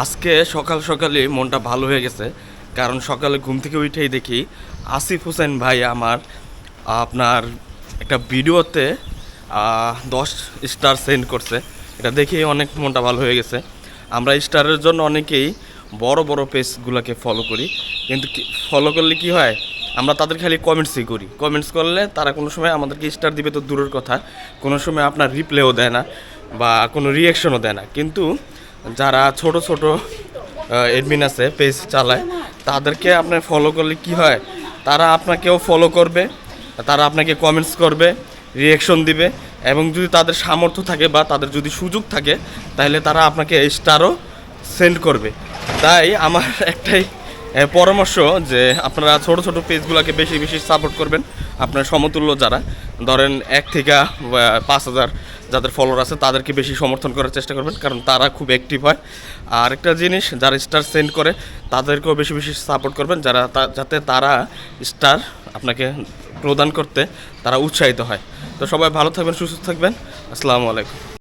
আজকে সকাল সকালই মনটা ভালো হয়ে গেছে, কারণ সকালে ঘুম থেকে উঠেই দেখি আসিফ হোসেন ভাই আমার আপনার একটা ভিডিওতে 10 স্টার সেন্ড করছে। এটা দেখেই অনেক মনটা ভালো হয়ে গেছে। আমরা স্টারের জন্য অনেকেই বড় বড় পেজগুলোকে ফলো করি, কিন্তু ফলো করলে কি হয়, আমরা তাদের খালি কমেন্টসই করি। কমেন্টস করলে তারা কোনো সময় আমাদেরকে স্টার দিবে তো দূরের কথা, কোনো সময় আপনার রিপ্লাইও দেয় না বা কোনো রিয়াকশনও দেয় না। কিন্তু যারা ছোট ছোট এডমিন আছে, পেজ চালায়, তাদেরকে আপনার ফলো করলে কি হয়, তারা আপনাকেও ফলো করবে, তারা আপনাকে কমেন্টস করবে, রিয়াকশন দিবে, এবং যদি তাদের সামর্থ্য থাকে বা তাদের যদি সুযোগ থাকে, তাহলে তারা আপনাকে স্টারও সেন্ড করবে। তাই আমার একটাই পরামর্শ যে আপনারা ছোট ছোট পেজগুলোকে বেশি বেশি সাপোর্ট করবেন। আপনার সমতুল্য যারা ধরেন 1 থেকে 5,000 যাদের ফলোয়ার আছে, তাদেরকে বেশি সমর্থন করার চেষ্টা করবেন, কারণ তারা খুব অ্যাক্টিভ হয়। আর একটা জিনিস, যারা স্টার সেন্ড করে তাদেরকেও বেশি বেশি সাপোর্ট করবেন, যাতে তারা স্টার আপনাকে প্রদান করতে তারা উৎসাহিত হয়। তো সবাই ভালো থাকবেন, সুস্থ থাকবেন। আসসালামু আলাইকুম।